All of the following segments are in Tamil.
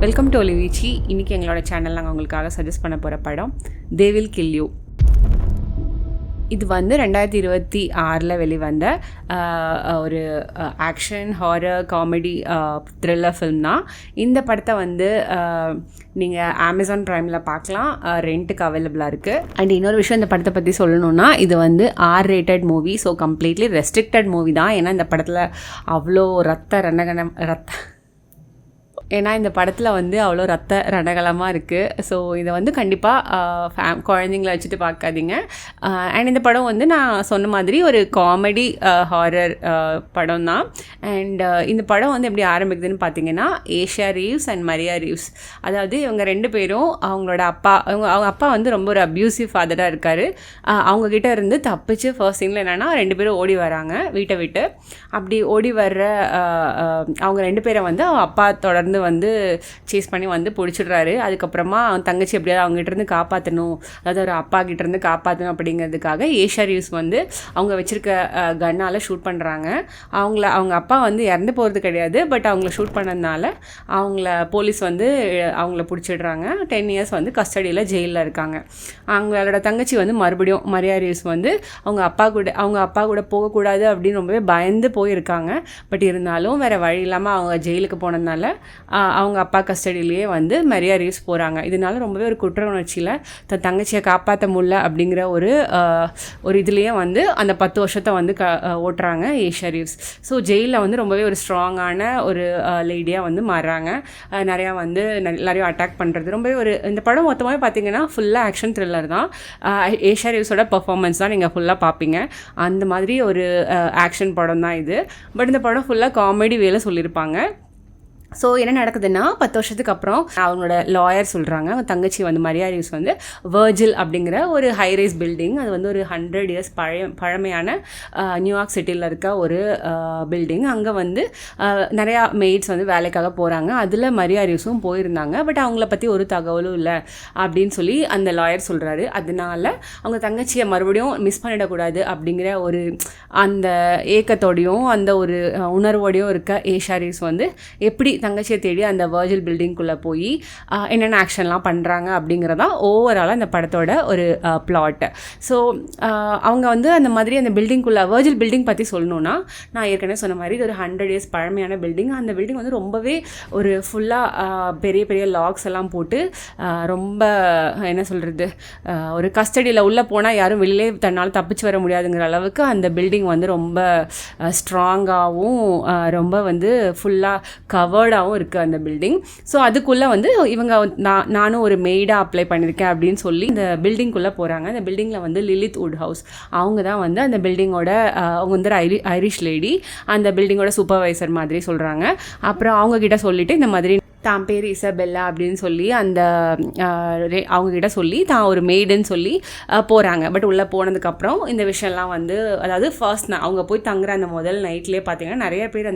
Welcome to ஒலிவீச்சி. இன்றைக்கி எங்களோட சேனல் நாங்கள் உங்களுக்காக சஜஸ்ட் பண்ண போகிற படம் தே வில் கில் யூ. இது வந்து 2026 வெளிவந்த ஒரு action horror comedy thriller film தான். இந்த படத்தை வந்து நீங்கள் அமேசான் ப்ரைமில் பார்க்கலாம், ரெண்ட்டுக்கு அவைலபிளாக இருக்குது. அண்ட் இன்னொரு விஷயம் இந்த படத்தை பற்றி சொல்லணுன்னா, இது வந்து R-rated movie. So completely restricted movie தான். ஏன்னா இந்த படத்தில் அவ்வளோ இந்த படத்தில் வந்து அவ்வளோ ரணகலமாக இருக்குது. ஸோ இதை வந்து கண்டிப்பாக குழந்தைங்கள வச்சுட்டு பார்க்காதீங்க. அண்ட் இந்த படம் வந்து நான் சொன்ன மாதிரி ஒரு காமெடி ஹாரர் படம் தான். அண்ட் இந்த படம் வந்து எப்படி ஆரம்பிக்குதுன்னு பார்த்தீங்கன்னா, ஏஷியா ரீவ்ஸ் அண்ட் மரியா ரீவ்ஸ், அதாவது இவங்க ரெண்டு பேரும் அவங்களோட அவங்க அப்பா வந்து ரொம்ப ஒரு அப்யூசிவ் ஃபாதராக இருக்கார். அவங்கக்கிட்ட இருந்து தப்பிச்சு ஃபர்ஸ்ட் சீனில் என்னென்னா ரெண்டு பேரும் ஓடி வராங்க வீட்டை விட்டு. அப்படி ஓடி வர்ற அவங்க ரெண்டு பேரை வந்து அவங்க அப்பா தொடர்ந்து வந்து சேஸ் பண்ணி வந்து பிடிச்சிடுறாரு. அதுக்கப்புறமா தங்கச்சி எப்படியாவது அவங்ககிட்டருந்து காப்பாற்றணும், அதாவது ஒரு அப்பா கிட்டேருந்து காப்பாற்றணும் அப்படிங்கிறதுக்காக ஏஷியா ரீவ்ஸ் வந்து அவங்க வச்சுருக்க கன்னால் ஷூட் பண்ணுறாங்க. அவங்க அப்பா வந்து இறந்து போகிறது கிடையாது, பட் அவங்கள ஷூட் பண்ணதுனால அவங்கள போலீஸ் வந்து அவங்கள பிடிச்சிடுறாங்க. 10 years வந்து கஸ்டடியில் ஜெயிலில் இருக்காங்க. அவங்களோட தங்கச்சி வந்து மறுபடியும் மரியா ரீவ்ஸ் வந்து அவங்க அப்பா கூட போகக்கூடாது அப்படின்னு ரொம்பவே பயந்து போயிருக்காங்க. பட் இருந்தாலும் வேறு வழி இல்லாமல் அவங்க ஜெயிலுக்கு போனதுனால அவங்க அப்பா கஸ்டடியிலேயே வந்து மரியா ரீவ்ஸ் போகிறாங்க. இதனால ரொம்பவே ஒரு குற்ற உணர்ச்சியில் தன் தங்கச்சியை காப்பாற்ற முடியல அப்படிங்கிற ஒரு இதுலேயே வந்து அந்த 10 வருஷத்தை வந்து ஓட்டுறாங்க ஏஷியா ரீவ்ஸ். ஸோ ஜெயிலில் வந்து ரொம்பவே ஒரு ஸ்ட்ராங்கான ஒரு லேடியாக வந்து மாறுறாங்க. நிறையா வந்து எல்லாரையும் அட்டாக் பண்ணுறது ரொம்பவே இந்த படம் மொத்தமாகவே பார்த்தீங்கன்னா ஃபுல்லாக ஆக்ஷன் த்ரில்லர் தான். ஏஷியா ரீவ்ஸோட பர்ஃபார்மன்ஸ் தான் நீங்கள் ஃபுல்லாக பார்ப்பீங்க. அந்த மாதிரி ஒரு ஆக்ஷன் படம் தான் இது. பட் இந்த படம் ஃபுல்லாக காமெடி வேலை சொல்லியிருப்பாங்க. ஸோ என்ன நடக்குதுன்னா, 10 வருஷத்துக்கு அப்புறம் அவங்களோட லாயர் சொல்கிறாங்க, அவங்க தங்கச்சி வந்து மரியா ரீவ்ஸ் வந்து வர்ஜில் அப்படிங்கிற ஒரு ஹைரைஸ் பில்டிங், அது வந்து ஒரு 100 years பழமையான நியூயார்க் சிட்டியில் இருக்க ஒரு பில்டிங். அங்கே வந்து நிறையா மெய்ட்ஸ் வந்து வேலைக்காக போகிறாங்க. அதில் மரியா ரீவ்ஸும் போயிருந்தாங்க. பட் அவங்கள பற்றி ஒரு தகவலும் இல்லை அப்படின்னு சொல்லி அந்த லாயர் சொல்கிறாரு. அதனால அவங்க தங்கச்சியை மறுபடியும் மிஸ் பண்ணிடக்கூடாது அப்படிங்கிற ஒரு அந்த ஏக்கத்தோடையும் அந்த ஒரு உணர்வோடையும் இருக்க ஏஷியா ரீவ்ஸ் வந்து எப்படி தங்கச்சியை தேடி அந்த வர்ஜில் பில்டிங்குள்ளே போய் என்னென்ன ஆக்ஷன்லாம் பண்ணுறாங்க அப்படிங்கிறதான் ஓவராலாக அந்த படத்தோட ஒரு பிளாட். ஸோ அவங்க வந்து அந்த மாதிரி அந்த பில்டிங்குள்ளே வர்ஜில் பில்டிங் பற்றி சொல்லணுன்னா, நான் ஏற்கனவே சொன்ன மாதிரி இது ஒரு 100 years பழமையான பில்டிங். அந்த பில்டிங் வந்து ரொம்பவே ஒரு ஃபுல்லாக பெரிய பெரிய லாக்ஸ் எல்லாம் போட்டு ரொம்ப என்ன சொல்கிறது, ஒரு கஸ்டடியில் உள்ளே போனால் யாரும் வெளியிலே தன்னால் தப்பிச்சு வர முடியாதுங்கிற அளவுக்கு அந்த பில்டிங் வந்து ரொம்ப ஸ்ட்ராங்காகவும் ரொம்ப வந்து ஃபுல்லாக கவர்டாகவும் இருக்குது அந்த பில்டிங். ஸோ அதுக்குள்ளே வந்து இவங்க நானும் ஒரு மெய்டாக அப்ளை பண்ணியிருக்கேன் அப்படின்னு சொல்லி இந்த பில்டிங்குள்ளே போகிறாங்க. அந்த பில்டிங்கில் வந்து லிலித் வுட்ஹவுஸ், அவங்க தான் வந்து அந்த பில்டிங்கோட அவங்க வந்து ஐரிஷ் லேடி, அந்த பில்டிங்கோட சூப்பர்வைசர் மாதிரி சொல்கிறாங்க. அப்புறம் அவங்கக்கிட்ட சொல்லிவிட்டு இந்த மாதிரி தான் பேர் இசபெல்லா அப்படின்னு சொல்லி அந்த அவங்கக்கிட்ட சொல்லி தான் ஒரு மெய்டுன்னு சொல்லி போகிறாங்க. பட் உள்ளே போனதுக்கப்புறம் இந்த விஷயம்லாம் வந்து, அதாவது ஃபர்ஸ்ட் அவங்க போய் தங்குற அந்த முதல் நைட்லேயே பார்த்தீங்கன்னா நிறைய பேர்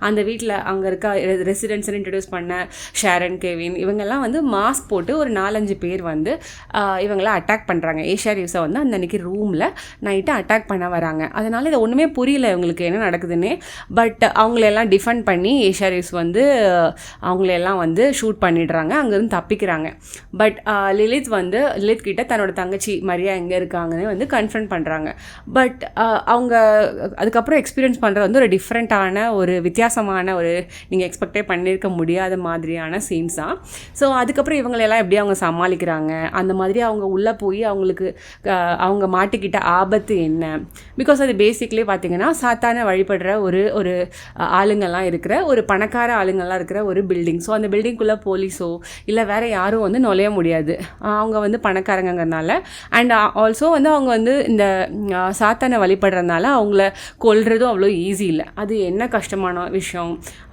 அந்த வீட்டில் அங்கே இருக்க ரெசிடென்ட்ஸை இன்ட்ரடியூஸ் பண்ண ஷாரன், கெவின், இவங்கெல்லாம் வந்து மாஸ்க் போட்டு ஒரு 4-5 பேர் வந்து இவங்களாம் அட்டாக் பண்ணுறாங்க. ஏஷியா ரீவ்ஸை வந்து அந்த அன்றைக்கி ரூமில் நைட்டு அட்டாக் பண்ண வராங்க. அதனால் இதை ஒன்றுமே புரியல இவங்களுக்கு என்ன நடக்குதுன்னு. பட் அவங்களெல்லாம் டிஃபெண்ட் பண்ணி ஏஷியா ரீவ்ஸ் வந்து அவங்களெல்லாம் வந்து ஷூட் பண்ணிடுறாங்க, அங்கேருந்து தப்பிக்கிறாங்க. பட் லிலித் கிட்ட தன்னோட தங்கச்சி மரியா எங்கே இருக்காங்கன்னு வந்து கன்ஃபர்ம் பண்ணுறாங்க. பட் அவங்க அதுக்கப்புறம் எக்ஸ்பீரியன்ஸ் பண்ணுறது வந்து ஒரு டிஃப்ரெண்ட்டான ஒரு வித்தியாசமான ஒரு நீங்கள் எக்ஸ்பெக்டே பண்ணியிருக்க முடியாத மாதிரியான சீன்ஸ் தான். ஸோ அதுக்கப்புறம் இவங்களெல்லாம் எப்படி அவங்க சமாளிக்கிறாங்க, அந்த மாதிரி அவங்க உள்ளே போய் அவங்களுக்கு அவங்க மாட்டிக்கிட்ட ஆபத்து என்ன. பிகாஸ் அது பேசிக்லி பார்த்திங்கன்னா சாத்தான வழிபடுற ஒரு ஆளுங்கள்லாம் இருக்கிற ஒரு பணக்கார ஆளுங்கள்லாம் இருக்கிற ஒரு பில்டிங். ஸோ அந்த பில்டிங்குள்ளே போலீஸோ இல்லை வேறு யாரும் வந்து நுழைய முடியாது, அவங்க வந்து பணக்காரங்கிறதுனால. அண்ட் ஆல்சோ வந்து அவங்க வந்து இந்த சாத்தானை வழிபடுறதுனால அவங்கள கொல்றதும் அவ்வளோ ஈஸி இல்லை. அது என்ன கஷ்டமான விஷயம்.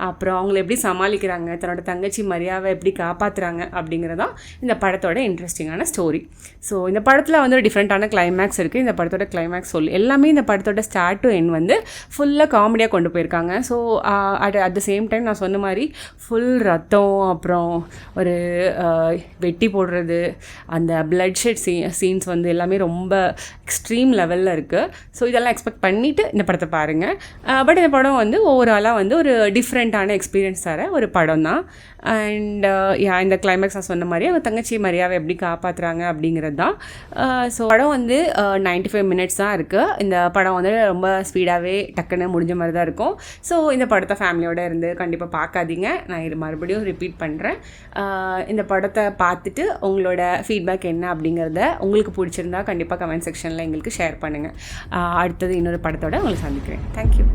அப்புறம் அவங்கள எப்படி சமாளிக்கிறாங்க, தன்னோட தங்கச்சி மரியாவை எப்படி காப்பாற்றுறாங்க அப்படிங்கிறதான் இந்த படத்தோட இன்ட்ரெஸ்டிங்கான ஸ்டோரி. ஸோ இந்த படத்தில் வந்து ஒரு டிஃப்ரெண்ட்டான கிளைமேக்ஸ் இருக்குது. இந்த படத்தோட கிளைமேக்ஸ் எல்லாமே இந்த படத்தோட ஸ்டார்ட் டு எண்ட் வந்து ஃபுல்லாக காமெடியாக கொண்டு போயிருக்காங்க. So at the same time நான் சொன்ன மாதிரி ஃபுல் ரத்தம், அப்புறம் ஒரு வெட்டி போடுறது, அந்த பிளட் ஷெட் சீன்ஸ் வந்து எல்லாமே ரொம்ப எக்ஸ்ட்ரீம் லெவலில் இருக்குது. ஸோ இதெல்லாம் எக்ஸ்பெக்ட் பண்ணிவிட்டு இந்த படத்தை பாருங்கள். பட் இந்த படம் வந்து ஓவராலாக வந்து ஒரு டிஃப்ரெண்ட்டான எக்ஸ்பீரியன்ஸ் தர ஒரு படம் தான். அண்ட் இந்த கிளைமேக்ஸ் நான் சொன்ன மாதிரி அவங்க தங்கச்சி மரியாவை எப்படி காப்பாற்றுறாங்க அப்படிங்கிறது தான். ஸோ படம் வந்து 95 மினிட்ஸ் தான் இருக்குது. இந்த படம் வந்து ரொம்ப ஸ்பீடாகவே டக்குன்னு முடிஞ்ச மாதிரி தான் இருக்கும். ஸோ இந்த படத்தை ஃபேமிலியோடு இருந்து கண்டிப்பாக பார்க்காதீங்க. நான் இது மறுபடியும் ரிப்பீட் பண்ணுறேன். இந்த படத்தை பார்த்துட்டு உங்களோட ஃபீட்பேக் என்ன அப்படிங்கிறத உங்களுக்கு பிடிச்சிருந்தா கண்டிப்பாக கமெண்ட் செக்ஷனில் எங்களுக்கு ஷேர் பண்ணுங்கள். அடுத்தது இன்னொரு படத்தோடு உங்களை சந்திக்கிறேன். தேங்க்யூ.